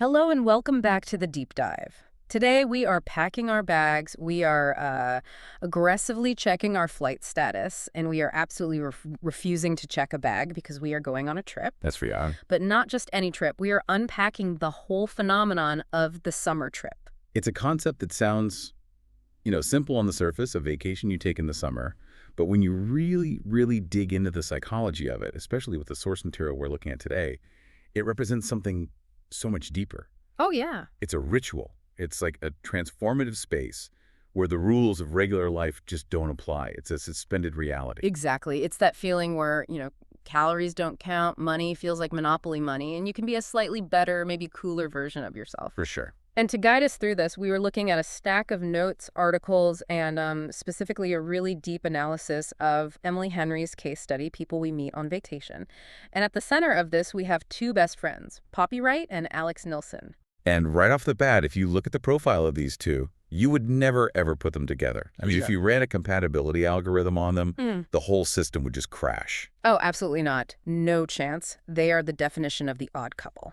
Hello and welcome back to the deep dive. Today we are packing our bags, we are aggressively checking our flight status, and we are absolutely refusing to check a bag because we are going on a trip. That's for you. But not just any trip, we are unpacking the whole phenomenon of the summer trip. It's a concept that sounds, simple on the surface, a vacation you take in the summer. But when you really, really dig into the psychology of it, especially with the source material we're looking at today, it represents something so much deeper. Oh, yeah. It's a ritual. It's like a transformative space where the rules of regular life just don't apply. It's a suspended reality. Exactly. It's that feeling where, calories don't count, money feels like monopoly money, and you can be a slightly better, maybe cooler version of yourself. For sure. And to guide us through this, we were looking at a stack of notes, articles, and specifically a really deep analysis of Emily Henry's case study, People We Meet on Vacation. And at the center of this, we have two best friends, Poppy Wright and Alex Nilsen. And right off the bat, if you look at the profile of these two, you would never, ever put them together. I mean, if you ran a compatibility algorithm on them, the whole system would just crash. Oh, absolutely not. No chance. They are the definition of the odd couple.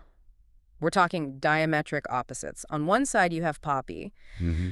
We're talking diametric opposites. On one side, you have Poppy.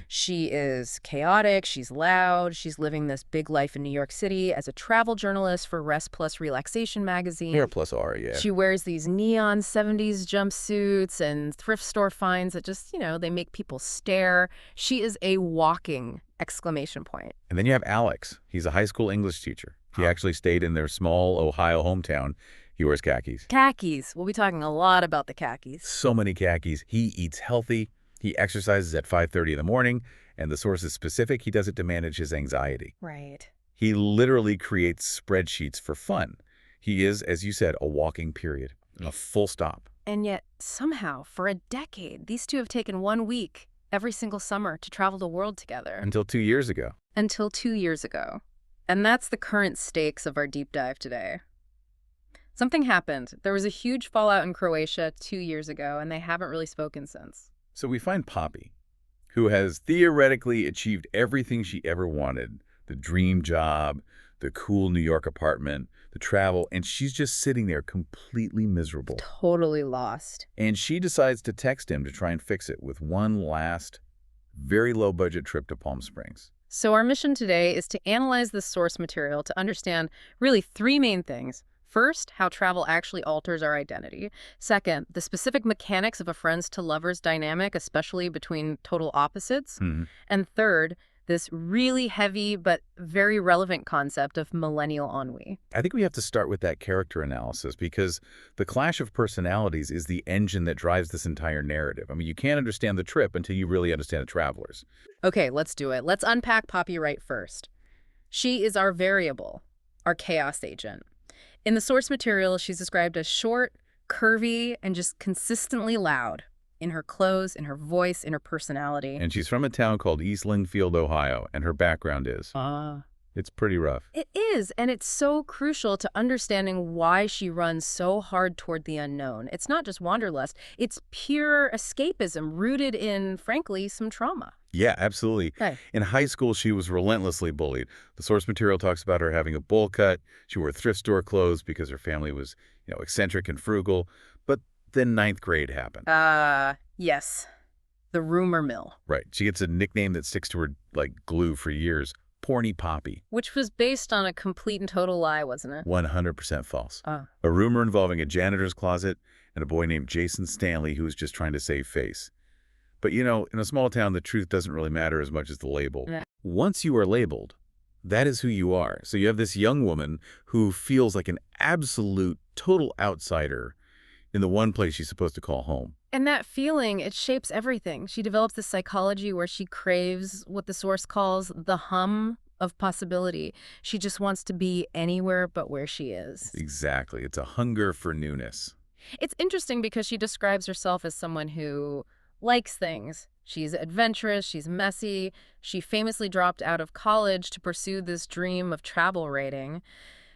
She is chaotic, she's loud, she's living this big life in New York City as a travel journalist for Rest Plus Relaxation magazine. Hair plus R, yeah. She wears these neon 70s jumpsuits and thrift store finds that just, they make people stare. She is a walking exclamation point. And then you have Alex. He's a high school English teacher. He actually stayed in their small Ohio hometown. He wears khakis. Khakis. We'll be talking a lot about the khakis. So many khakis. He eats healthy. He exercises at 5:30 in the morning. And the source is specific. He does it to manage his anxiety. Right. He literally creates spreadsheets for fun. He is, as you said, a walking period. A full stop. And yet, somehow, for a decade, these two have taken 1 week every single summer to travel the world together. Until 2 years ago. Until 2 years ago. And that's the current stakes of our deep dive today. Something happened. There was a huge fallout in Croatia 2 years ago, and they haven't really spoken since. So we find Poppy, who has theoretically achieved everything she ever wanted. The dream job, the cool New York apartment, the travel, and she's just sitting there completely miserable. Totally lost. And she decides to text him to try and fix it with one last, very low-budget trip to Palm Springs. So our mission today is to analyze the source material to understand really three main things. First, how travel actually alters our identity. Second, the specific mechanics of a friends to lovers dynamic, especially between total opposites. And third, this really heavy but very relevant concept of millennial ennui. I think we have to start with that character analysis because the clash of personalities is the engine that drives this entire narrative. I mean, you can't understand the trip until you really understand the travelers. Okay, let's do it. Let's unpack Poppy Wright first. She is our variable, our chaos agent. In the source material, she's described as short, curvy, and just consistently loud in her clothes, in her voice, in her personality. And she's from a town called East Lynnfield, Ohio, and her background is. It's pretty rough. It is, and it's so crucial to understanding why she runs so hard toward the unknown. It's not just wanderlust. It's pure escapism rooted in, frankly, some trauma. Yeah, absolutely. Okay. In high school, she was relentlessly bullied. The source material talks about her having a bowl cut. She wore thrift store clothes because her family was, eccentric and frugal. But then ninth grade happened. Yes. The rumor mill. Right. She gets a nickname that sticks to her like glue for years. Porny Poppy. Which was based on a complete and total lie, wasn't it? 100% false. Oh. A rumor involving a janitor's closet and a boy named Jason Stanley who was just trying to save face. But, in a small town, the truth doesn't really matter as much as the label. Yeah. Once you are labeled, that is who you are. So you have this young woman who feels like an absolute, total outsider in the one place she's supposed to call home. And that feeling, it shapes everything. She develops this psychology where she craves what the source calls the hum of possibility. She just wants to be anywhere but where she is. Exactly. It's a hunger for newness. It's interesting because she describes herself as someone who likes things. She's adventurous, she's messy. She famously dropped out of college to pursue this dream of travel writing.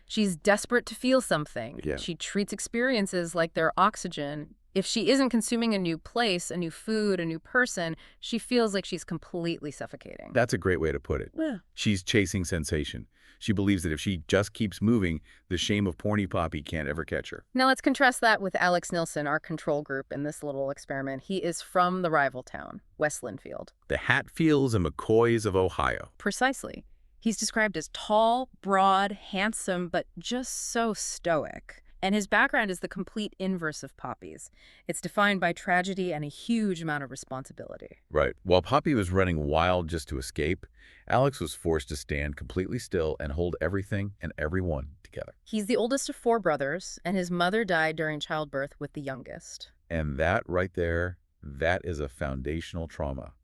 She's desperate to feel something. Yeah. She treats experiences like they're oxygen, If she isn't consuming a new place, a new food, a new person, she feels like she's completely suffocating. That's a great way to put it. Yeah. She's chasing sensation. She believes that if she just keeps moving, the shame of porny poppy can't ever catch her. Now let's contrast that with Alex Nilsen, our control group in this little experiment. He is from the rival town, West Linfield. The Hatfields and McCoys of Ohio. Precisely. He's described as tall, broad, handsome, but just so stoic. And his background is the complete inverse of Poppy's. It's defined by tragedy and a huge amount of responsibility. Right. While Poppy was running wild just to escape, Alex was forced to stand completely still and hold everything and everyone together. He's the oldest of 4 brothers, and his mother died during childbirth with the youngest. And that right there, that is a foundational trauma.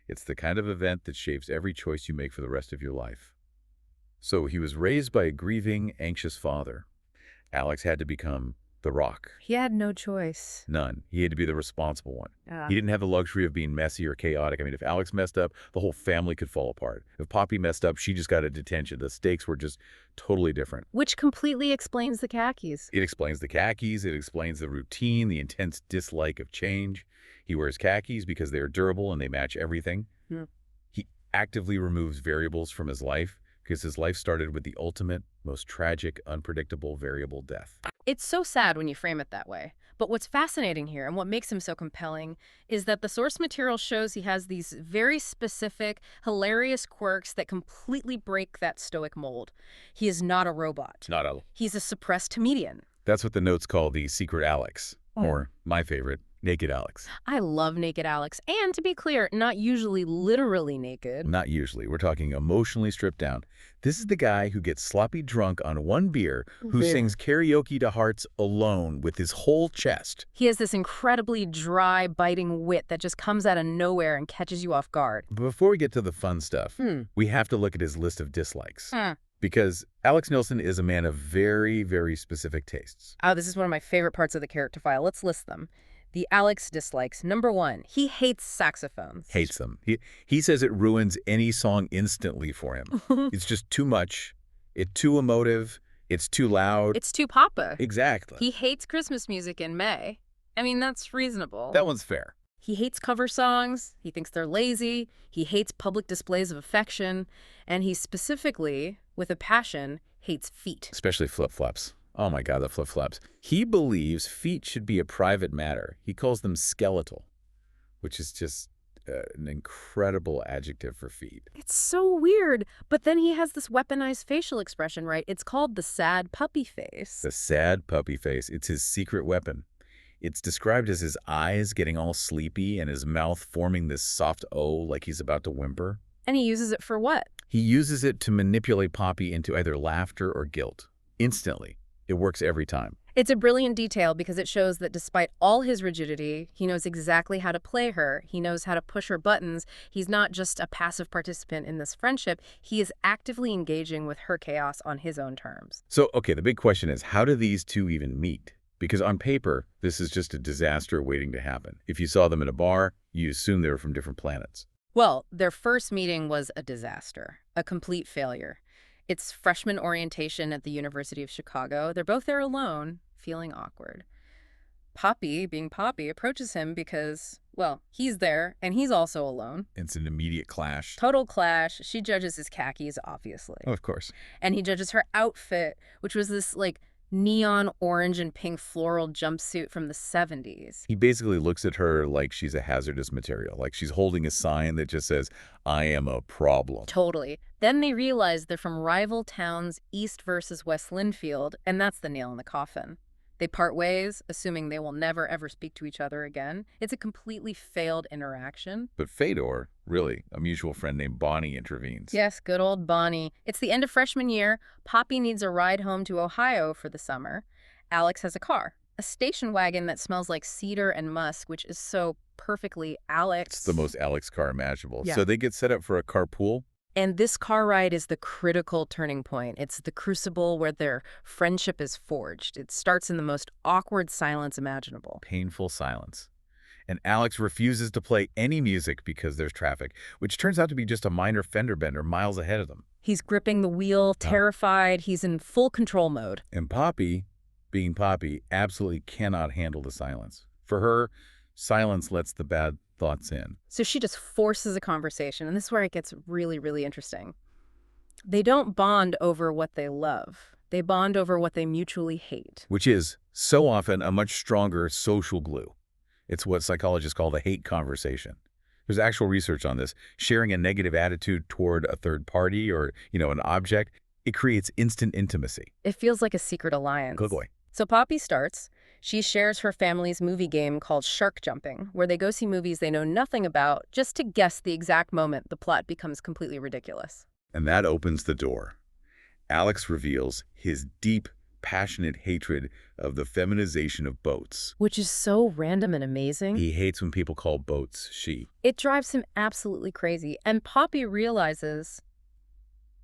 It's the kind of event that shapes every choice you make for the rest of your life. So he was raised by a grieving, anxious father. Alex had to become the rock. He had no choice. None. He had to be the responsible one. He didn't have the luxury of being messy or chaotic. I mean, if Alex messed up, the whole family could fall apart. If Poppy messed up, she just got a detention. The stakes were just totally different. Which completely explains the khakis. It explains the khakis. It explains the routine, the intense dislike of change. He wears khakis because they are durable and they match everything. He actively removes variables from his life because his life started with the ultimate, most tragic, unpredictable variable, death. It's so sad when you frame it that way. But what's fascinating here and what makes him so compelling is that the source material shows he has these very specific, hilarious quirks that completely break that stoic mold. He is not a robot. Not a... He's a suppressed comedian. That's what the notes call the secret Alex, or my favorite, naked Alex. I love naked Alex. And to be clear, not usually literally naked. Not usually. We're talking emotionally stripped down. This is the guy who gets sloppy drunk on 1 beer, who sings karaoke to hearts alone with his whole chest. He has this incredibly dry, biting wit that just comes out of nowhere and catches you off guard. But before we get to the fun stuff, we have to look at his list of dislikes. Because Alex Nilsen is a man of very, very specific tastes. Oh, this is one of my favorite parts of the character file. Let's list them. The Alex dislikes. Number 1, he hates saxophones. Hates them. He says it ruins any song instantly for him. It's just too much. It's too emotive. It's too loud. It's too papa. Exactly. He hates Christmas music in May. I mean, that's reasonable. That one's fair. He hates cover songs. He thinks they're lazy. He hates public displays of affection. And he specifically, with a passion, hates feet. Especially flip-flops. Oh my God, the flip-flops. He believes feet should be a private matter. He calls them skeletal, which is just an incredible adjective for feet. It's so weird. But then he has this weaponized facial expression, right? It's called the sad puppy face. The sad puppy face. It's his secret weapon. It's described as his eyes getting all sleepy and his mouth forming this soft O like he's about to whimper. And he uses it for what? He uses it to manipulate Poppy into either laughter or guilt. Instantly. It works every time. It's a brilliant detail because it shows that despite all his rigidity, he knows exactly how to play her. He knows how to push her buttons. He's not just a passive participant in this friendship. He is actively engaging with her chaos on his own terms. So, okay, the big question is, how do these two even meet? Because on paper, this is just a disaster waiting to happen. If you saw them in a bar, you assume they were from different planets. Well, their first meeting was a disaster, a complete failure. It's freshman orientation at the University of Chicago. They're both there alone, feeling awkward. Poppy, being Poppy, approaches him because, well, he's there and he's also alone. It's an immediate clash. Total clash. She judges his khakis, obviously. Of course. And he judges her outfit, which was this, neon orange and pink floral jumpsuit from the 70s. He basically looks at her like she's a hazardous material, like she's holding a sign that just says, I am a problem. Totally. Then they realize they're from rival towns, East versus West Linfield, and that's the nail in the coffin. They part ways, assuming they will never ever speak to each other again. It's a completely failed interaction. But Fedor, really, a mutual friend named Bonnie, intervenes. Yes, good old Bonnie. It's the end of freshman year. Poppy needs a ride home to Ohio for the summer. Alex has a car, a station wagon that smells like cedar and musk, which is so perfectly Alex. It's the most Alex car imaginable. Yeah. So they get set up for a carpool. And this car ride is the critical turning point. It's the crucible where their friendship is forged. It starts in the most awkward silence imaginable. Painful silence. And Alex refuses to play any music because there's traffic, which turns out to be just a minor fender bender miles ahead of them. He's gripping the wheel, terrified. He's in full control mode. And Poppy, being Poppy, absolutely cannot handle the silence. For her, silence lets the bad thoughts in, So she just forces a conversation, and this is where it gets really, really interesting. They don't bond over what they love. They bond over what they mutually hate. which is so often a much stronger social glue. It's what psychologists call the hate conversation. There's actual research on this. Sharing a negative attitude toward a third party or, an object, it creates instant intimacy. It feels like a secret alliance. Good boy. So Poppy starts. She shares her family's movie game called Shark Jumping, where they go see movies they know nothing about just to guess the exact moment the plot becomes completely ridiculous. And that opens the door. Alex reveals his deep, passionate hatred of the feminization of boats. Which is so random and amazing. He hates when people call boats she. It drives him absolutely crazy. And Poppy realizes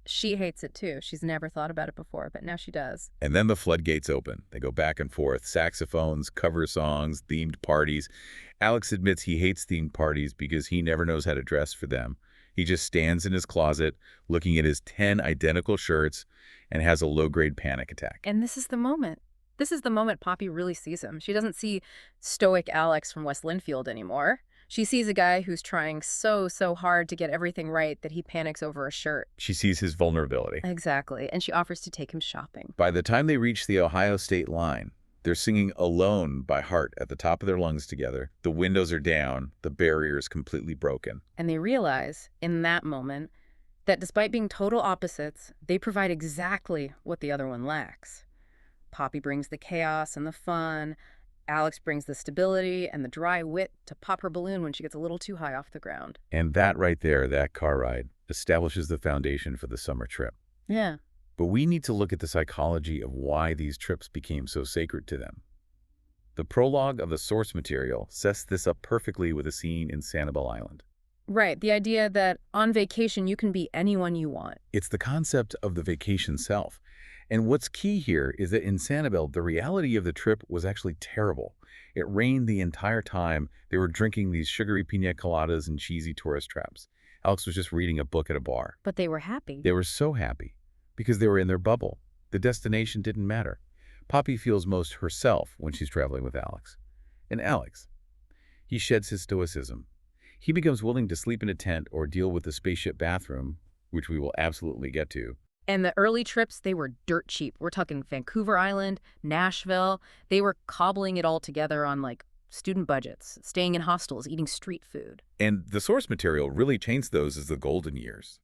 she hates it too. She's never thought about it before, but now she does. And then the floodgates open. They go back and forth. Saxophones, cover songs, themed parties. Alex admits he hates themed parties because he never knows how to dress for them. He just stands in his closet looking at his 10 identical shirts and has a low-grade panic attack. And this is the moment. This is the moment Poppy really sees him. She doesn't see stoic Alex from West Linfield anymore. She sees a guy who's trying so hard to get everything right that he panics over a shirt. She sees his vulnerability. Exactly. And she offers to take him shopping. By the time they reach the Ohio state line, they're singing Alone by Heart at the top of their lungs together. The windows are down. The barrier is completely broken. And they realize, in that moment, that despite being total opposites, they provide exactly what the other one lacks. Poppy brings the chaos and the fun. Alex brings the stability and the dry wit to pop her balloon when she gets a little too high off the ground. And that right there, that car ride, establishes the foundation for the summer trip. Yeah. But we need to look at the psychology of why these trips became so sacred to them. The prologue of the source material sets this up perfectly with a scene in Sanibel Island. Right, the idea that on vacation you can be anyone you want. It's the concept of the vacation self. And what's key here is that in Sanibel, the reality of the trip was actually terrible. It rained the entire time. They were drinking these sugary pina coladas and cheesy tourist traps. Alex was just reading a book at a bar. But they were happy. They were so happy because they were in their bubble. The destination didn't matter. Poppy feels most herself when she's traveling with Alex. And Alex, he sheds his stoicism. He becomes willing to sleep in a tent or deal with the spaceship bathroom, which we will absolutely get to. And the early trips, they were dirt cheap. We're talking Vancouver Island, Nashville. They were cobbling it all together on student budgets, staying in hostels, eating street food. And the source material really changed those as the golden years.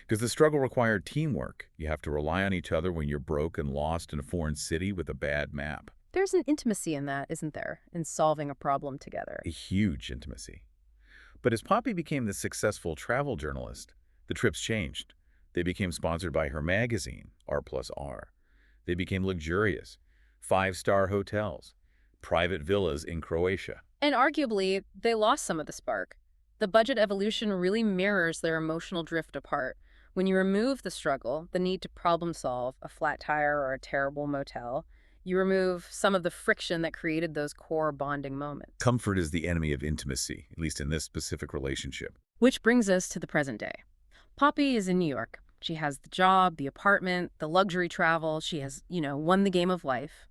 Because the struggle required teamwork. You have to rely on each other when you're broke and lost in a foreign city with a bad map. There's an intimacy in that, isn't there? In solving a problem together. A huge intimacy. But as Poppy became the successful travel journalist, the trips changed. They became sponsored by her magazine, R+R. They became luxurious, 5-star hotels, private villas in Croatia. And arguably, they lost some of the spark. The budget evolution really mirrors their emotional drift apart. When you remove the struggle, the need to problem solve, a flat tire or a terrible motel, you remove some of the friction that created those core bonding moments. Comfort is the enemy of intimacy, at least in this specific relationship. Which brings us to the present day. Poppy is in New York. She has the job, the apartment, the luxury travel. She has, won the game of life.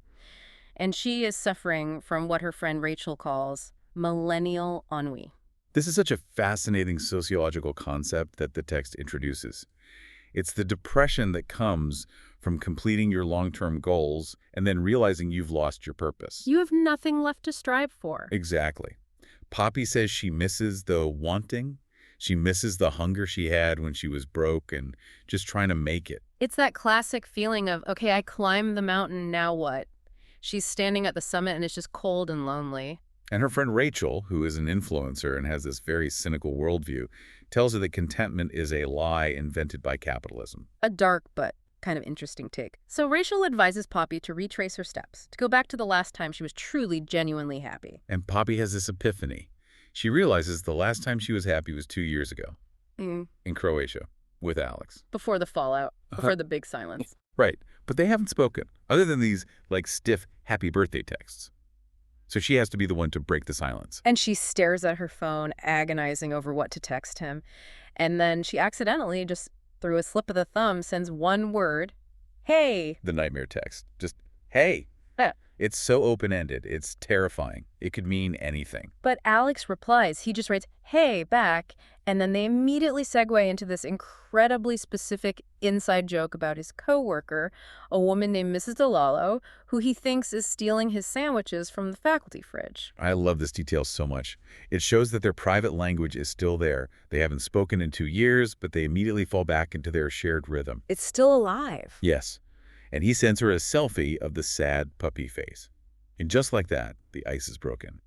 And she is suffering from what her friend Rachel calls millennial ennui. This is such a fascinating sociological concept that the text introduces. It's the depression that comes from completing your long-term goals and then realizing you've lost your purpose. You have nothing left to strive for. Exactly. Poppy says she misses the wanting. She misses the hunger she had when she was broke and just trying to make it. It's that classic feeling of, okay, I climbed the mountain, now what? She's standing at the summit and it's just cold and lonely. And her friend Rachel, who is an influencer and has this very cynical worldview, tells her that contentment is a lie invented by capitalism. A dark but kind of interesting take. So Rachel advises Poppy to retrace her steps, to go back to the last time she was truly, genuinely happy. And Poppy has this epiphany. She realizes the last time she was happy was 2 years ago in Croatia with Alex. Before the fallout, before the big silence. Right. But they haven't spoken, other than these, stiff happy birthday texts. So she has to be the one to break the silence. And she stares at her phone, agonizing over what to text him. And then she accidentally, just through a slip of the thumb, sends one word, hey. The nightmare text. Just, hey. Yeah. It's so open-ended. It's terrifying. It could mean anything. But Alex replies. He just writes, "Hey," back, and then they immediately segue into this incredibly specific inside joke about his coworker, a woman named Mrs. DeLallo, who he thinks is stealing his sandwiches from the faculty fridge. I love this detail so much. It shows that their private language is still there. They haven't spoken in 2 years, but they immediately fall back into their shared rhythm. It's still alive. Yes. And he sends her a selfie of the sad puppy face. And just like that, the ice is broken.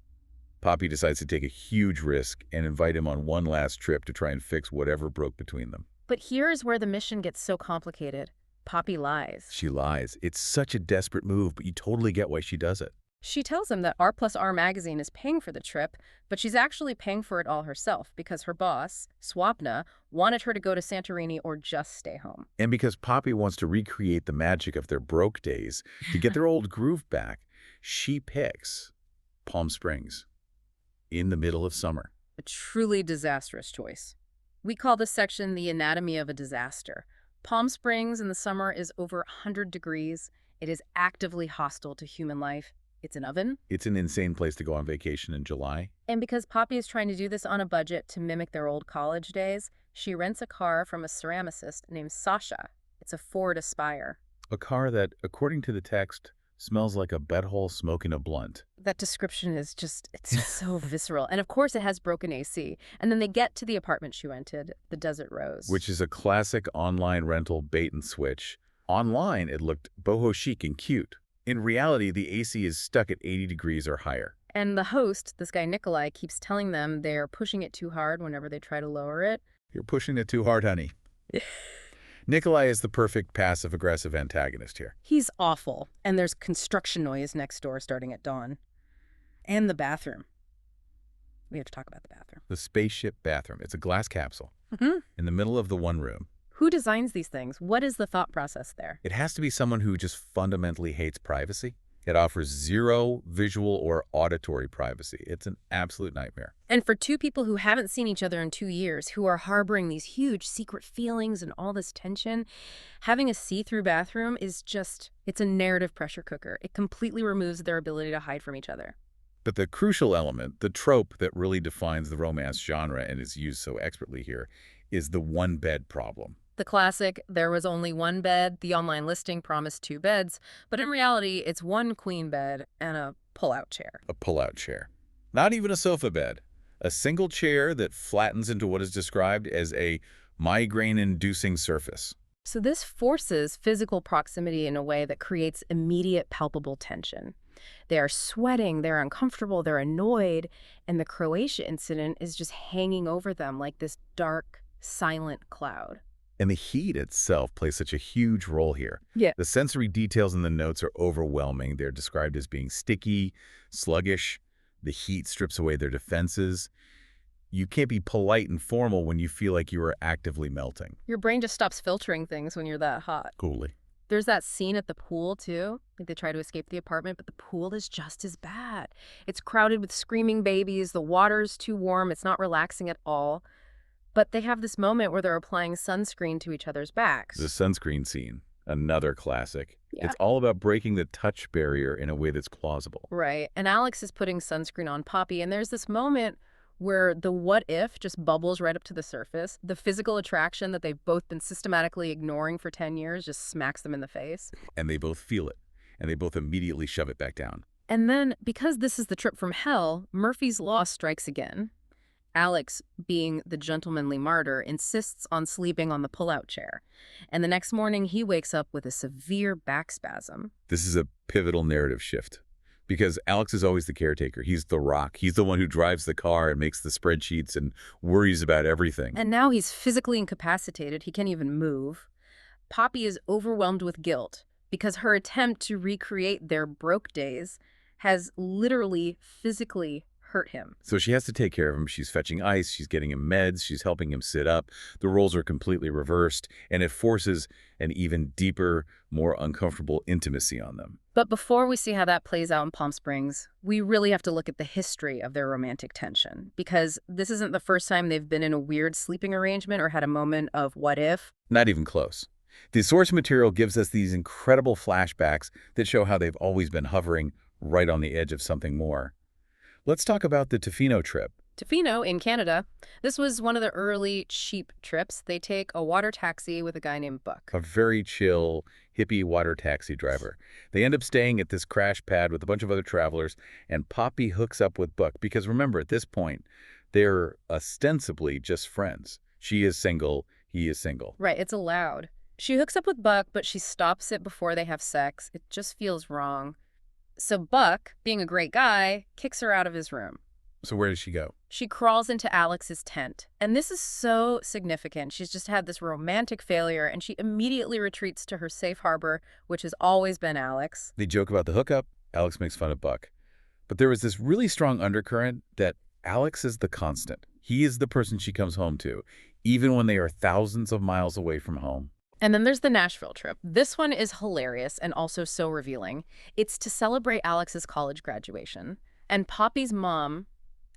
Poppy decides to take a huge risk and invite him on one last trip to try and fix whatever broke between them. But here's where the mission gets so complicated. Poppy lies. She lies. It's such a desperate move, but you totally get why she does it. She tells him that R+R magazine is paying for the trip, but she's actually paying for it all herself because her boss, Swapna, wanted her to go to Santorini or just stay home. And because Poppy wants to recreate the magic of their broke days to get their old groove back, she picks Palm Springs in the middle of summer. A truly disastrous choice. We call this section the anatomy of a disaster. Palm Springs in the summer is over 100 degrees. It is actively hostile to human life. It's an oven. It's an insane place to go on vacation in July. And because Poppy is trying to do this on a budget to mimic their old college days, she rents a car from a ceramicist named Sasha. It's a Ford Aspire. A car that, according to the text, smells like a butthole smoking a blunt. That description is it's just so visceral. And of course it has broken AC. And then they get to the apartment she rented, the Desert Rose. Which is a classic online rental bait and switch. Online, it looked boho chic and cute. In reality, the AC is stuck at 80 degrees or higher. And the host, this guy Nikolai, keeps telling them they're pushing it too hard whenever they try to lower it. You're pushing it too hard, honey. Nikolai is the perfect passive-aggressive antagonist here. He's awful. And there's construction noise next door starting at dawn. And the bathroom. We have to talk about the bathroom. The spaceship bathroom. It's a glass capsule in the middle of the one room. Who designs these things? What is the thought process there? It has to be someone who just fundamentally hates privacy. It offers zero visual or auditory privacy. It's an absolute nightmare. And for two people who haven't seen each other in 2 years, who are harboring these huge secret feelings and all this tension, having a see-through bathroom is it's a narrative pressure cooker. It completely removes their ability to hide from each other. But the crucial element, the trope that really defines the romance genre and is used so expertly here, is the one-bed problem. The classic, there was only one bed, the online listing promised 2 beds, but in reality, it's 1 queen bed and a pull-out chair. A pull-out chair. Not even a sofa bed. A single chair that flattens into what is described as a migraine-inducing surface. So this forces physical proximity in a way that creates immediate palpable tension. They are sweating, they're uncomfortable, they're annoyed, and the Croatia incident is just hanging over them like this dark, silent cloud. And the heat itself plays such a huge role here. Yeah. The sensory details in the notes are overwhelming. They're described as being sticky, sluggish. The heat strips away their defenses. You can't be polite and formal when you feel like you are actively melting. Your brain just stops filtering things when you're that hot. Coolly. There's that scene at the pool, too. Like they try to escape the apartment, but the pool is just as bad. It's crowded with screaming babies. The water's too warm. It's not relaxing at all. But they have this moment where they're applying sunscreen to each other's backs. The sunscreen scene, another classic. Yeah. It's all about breaking the touch barrier in a way that's plausible. Right. And Alex is putting sunscreen on Poppy, and there's this moment where the what if just bubbles right up to the surface. The physical attraction that they've both been systematically ignoring for 10 years just smacks them in the face. And they both feel it, and they both immediately shove it back down. And then, because this is the trip from hell, Murphy's Law strikes again. Alex, being the gentlemanly martyr, insists on sleeping on the pull-out chair. And the next morning, he wakes up with a severe back spasm. This is a pivotal narrative shift. Because Alex is always the caretaker. He's the rock. He's the one who drives the car and makes the spreadsheets and worries about everything. And now he's physically incapacitated. He can't even move. Poppy is overwhelmed with guilt because her attempt to recreate their broke days has literally physically hurt him. So she has to take care of him. She's fetching ice. She's getting him meds. She's helping him sit up. The roles are completely reversed, and it forces an even deeper, more uncomfortable intimacy on them. But before we see how that plays out in Palm Springs, we really have to look at the history of their romantic tension, because this isn't the first time they've been in a weird sleeping arrangement or had a moment of what if. Not even close. The source material gives us these incredible flashbacks that show how they've always been hovering right on the edge of something more. Let's talk about the Tofino trip. Tofino, in Canada, this was one of the early cheap trips. They take a water taxi with a guy named Buck. A very chill, hippie water taxi driver. They end up staying at this crash pad with a bunch of other travelers, and Poppy hooks up with Buck because remember, at this point, they're ostensibly just friends. She is single, he is single. Right, it's allowed. She hooks up with Buck, but she stops it before they have sex. It just feels wrong. So Buck, being a great guy, kicks her out of his room. So where does she go? She crawls into Alex's tent. And this is so significant. She's just had this romantic failure, and she immediately retreats to her safe harbor, which has always been Alex. They joke about the hookup. Alex makes fun of Buck. But there was this really strong undercurrent that Alex is the constant. He is the person she comes home to, even when they are thousands of miles away from home. And then there's the Nashville trip. This one is hilarious and also so revealing. It's to celebrate Alex's college graduation. And Poppy's mom,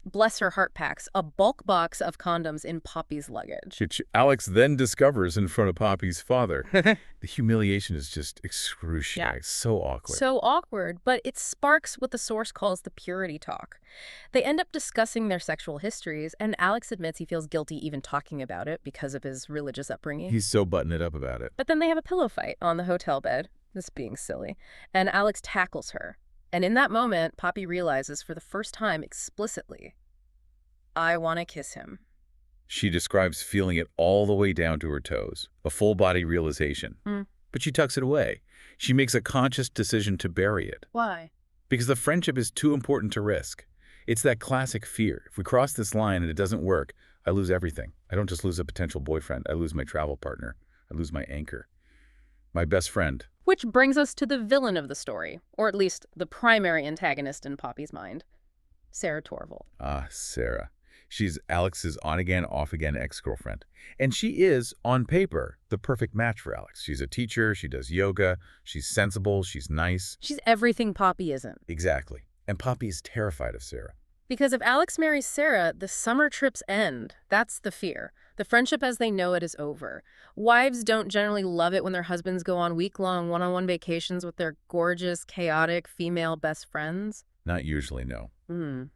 bless her heart, packs a bulk box of condoms in Poppy's luggage. Which Alex then discovers in front of Poppy's father. The humiliation is just excruciating. Yeah. So awkward. So awkward, but it sparks what the source calls the purity talk. They end up discussing their sexual histories, and Alex admits he feels guilty even talking about it because of his religious upbringing. He's so buttoned it up about it. But then they have a pillow fight on the hotel bed, this being silly, and Alex tackles her. And in that moment, Poppy realizes for the first time explicitly, I want to kiss him. She describes feeling it all the way down to her toes, a full-body realization. But she tucks it away. She makes a conscious decision to bury it. Why? Because the friendship is too important to risk. It's that classic fear. If we cross this line and it doesn't work, I lose everything. I don't just lose a potential boyfriend. I lose my travel partner. I lose my anchor. My best friend. Which brings us to the villain of the story, or at least the primary antagonist in Poppy's mind, Sarah Torvald. Ah, Sarah. She's Alex's on-again, off-again ex-girlfriend. And she is, on paper, the perfect match for Alex. She's a teacher, she does yoga, she's sensible, she's nice. She's everything Poppy isn't. Exactly. And Poppy is terrified of Sarah. Because if Alex marries Sarah, the summer trips end. That's the fear. The friendship as they know it is over. Wives don't generally love it when their husbands go on week-long one-on-one vacations with their gorgeous, chaotic female best friends. Not usually, no.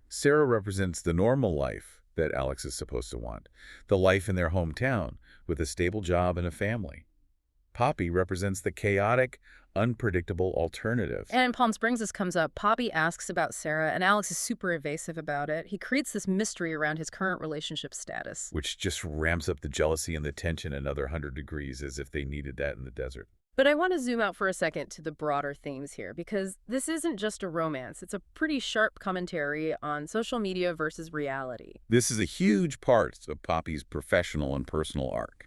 Sarah represents the normal life that Alex is supposed to want. The life in their hometown with a stable job and a family. Poppy represents the chaotic, unpredictable alternative. And in Palm Springs, this comes up. Poppy asks about Sarah, and Alex is super evasive about it. He creates this mystery around his current relationship status. Which just ramps up the jealousy and the tension another 100 degrees as if they needed that in the desert. But I want to zoom out for a second to the broader themes here, because this isn't just a romance. It's a pretty sharp commentary on social media versus reality. This is a huge part of Poppy's professional and personal arc.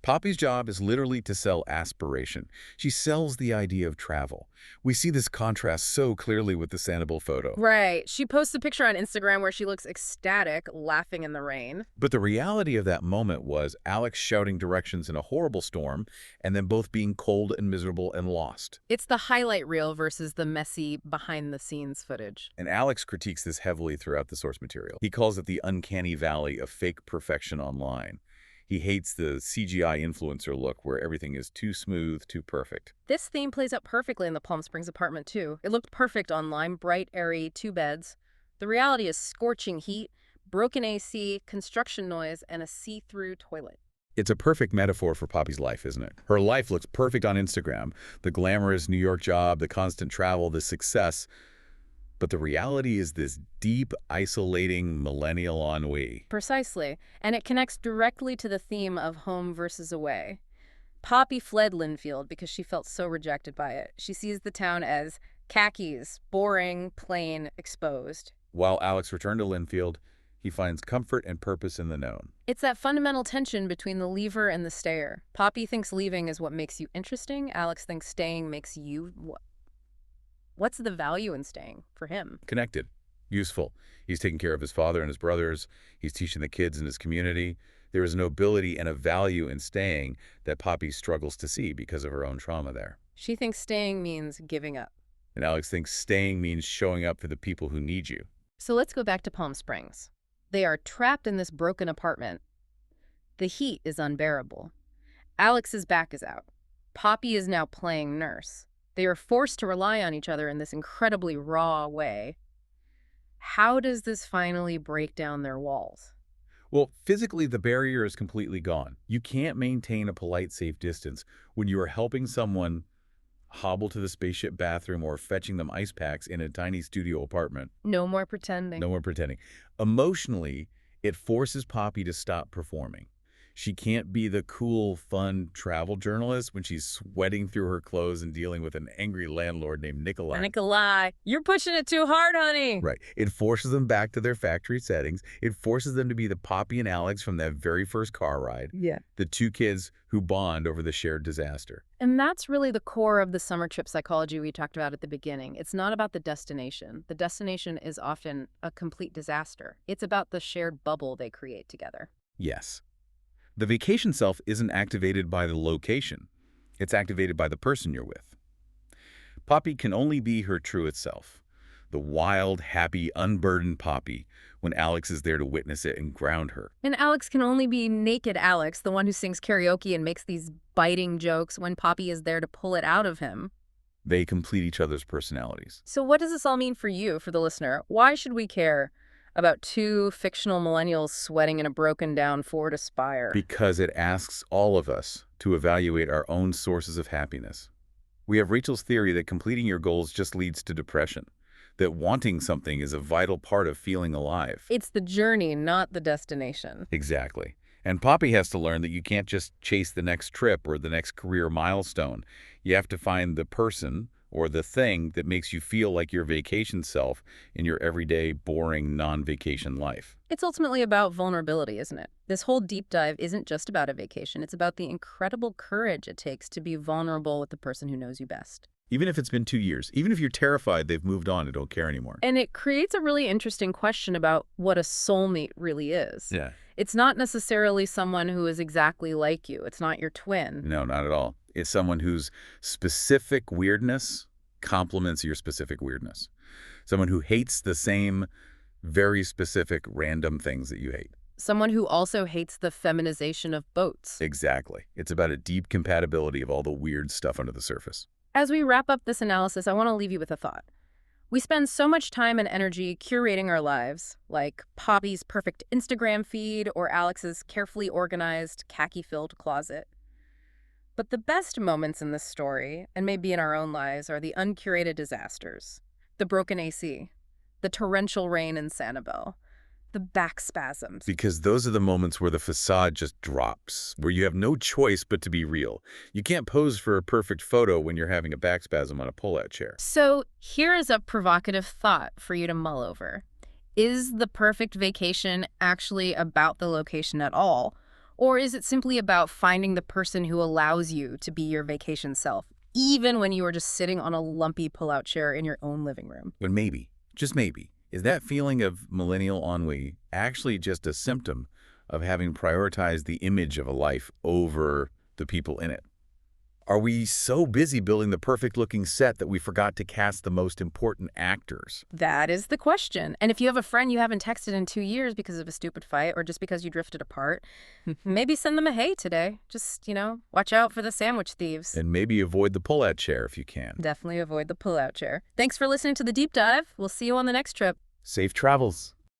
Poppy's job is literally to sell aspiration. She sells the idea of travel. We see this contrast so clearly with the Sanibel photo. Right. She posts a picture on Instagram where she looks ecstatic, laughing in the rain. But the reality of that moment was Alex shouting directions in a horrible storm, and then both being cold and miserable and lost. It's the highlight reel versus the messy, behind-the-scenes footage. And Alex critiques this heavily throughout the source material. He calls it the uncanny valley of fake perfection online. He hates the CGI influencer look where everything is too smooth, too perfect. This theme plays out perfectly in the Palm Springs apartment, too. It looked perfect online, bright, airy, 2 beds. The reality is scorching heat, broken AC, construction noise, and a see-through toilet. It's a perfect metaphor for Poppy's life, isn't it? Her life looks perfect on Instagram. The glamorous New York job, the constant travel, the success. But the reality is this deep, isolating millennial ennui. Precisely. And it connects directly to the theme of home versus away. Poppy fled Linfield because she felt so rejected by it. She sees the town as khakis, boring, plain, exposed. While Alex returned to Linfield, he finds comfort and purpose in the known. It's that fundamental tension between the leaver and the stayer. Poppy thinks leaving is what makes you interesting. Alex thinks staying makes you... What's the value in staying for him? Connected. Useful. He's taking care of his father and his brothers. He's teaching the kids in his community. There is a nobility and a value in staying that Poppy struggles to see because of her own trauma there. She thinks staying means giving up. And Alex thinks staying means showing up for the people who need you. So let's go back to Palm Springs. They are trapped in this broken apartment. The heat is unbearable. Alex's back is out. Poppy is now playing nurse. They are forced to rely on each other in this incredibly raw way. How does this finally break down their walls? Well, physically, the barrier is completely gone. You can't maintain a polite, safe distance when you are helping someone hobble to the spaceship bathroom or fetching them ice packs in a tiny studio apartment. No more pretending. No more pretending. Emotionally, it forces Poppy to stop performing. She can't be the cool, fun travel journalist when she's sweating through her clothes and dealing with an angry landlord named Nikolai. Nikolai, you're pushing it too hard, honey. Right. It forces them back to their factory settings. It forces them to be the Poppy and Alex from that very first car ride. Yeah. The two kids who bond over the shared disaster. And that's really the core of the summer trip psychology we talked about at the beginning. It's not about the destination. The destination is often a complete disaster. It's about the shared bubble they create together. Yes. The vacation self isn't activated by the location. It's activated by the person you're with. Poppy can only be her truest self, the wild, happy, unburdened Poppy, when Alex is there to witness it and ground her. And Alex can only be naked Alex, the one who sings karaoke and makes these biting jokes, when Poppy is there to pull it out of him. They complete each other's personalities. So what does this all mean for you, for the listener? Why should we care about two fictional millennials sweating in a broken-down Ford Aspire? Because it asks all of us to evaluate our own sources of happiness. We have Rachel's theory that completing your goals just leads to depression, that wanting something is a vital part of feeling alive. It's the journey, not the destination. Exactly. And Poppy has to learn that you can't just chase the next trip or the next career milestone. You have to find the person or the thing that makes you feel like your vacation self in your everyday, boring, non-vacation life. It's ultimately about vulnerability, isn't it? This whole deep dive isn't just about a vacation. It's about the incredible courage it takes to be vulnerable with the person who knows you best. Even if it's been 2 years, even if you're terrified they've moved on and don't care anymore. And it creates a really interesting question about what a soulmate really is. Yeah. It's not necessarily someone who is exactly like you. It's not your twin. No, not at all. It's someone whose specific weirdness complements your specific weirdness. Someone who hates the same very specific random things that you hate. Someone who also hates the feminization of boats. Exactly. It's about a deep compatibility of all the weird stuff under the surface. As we wrap up this analysis, I want to leave you with a thought. We spend so much time and energy curating our lives, like Poppy's perfect Instagram feed or Alex's carefully organized, khaki-filled closet. But the best moments in this story, and maybe in our own lives, are the uncurated disasters. The broken AC, the torrential rain in Sanibel, the back spasms. Because those are the moments where the facade just drops, where you have no choice but to be real. You can't pose for a perfect photo when you're having a back spasm on a pull-out chair. So here is a provocative thought for you to mull over. Is the perfect vacation actually about the location at all? Or is it simply about finding the person who allows you to be your vacation self, even when you are just sitting on a lumpy pull-out chair in your own living room? But maybe, just maybe, is that feeling of millennial ennui actually just a symptom of having prioritized the image of a life over the people in it? Are we so busy building the perfect-looking set that we forgot to cast the most important actors? That is the question. And if you have a friend you haven't texted in 2 years because of a stupid fight or just because you drifted apart, maybe send them a hey today. Just, watch out for the sandwich thieves. And maybe avoid the pull-out chair if you can. Definitely avoid the pull-out chair. Thanks for listening to The Deep Dive. We'll see you on the next trip. Safe travels.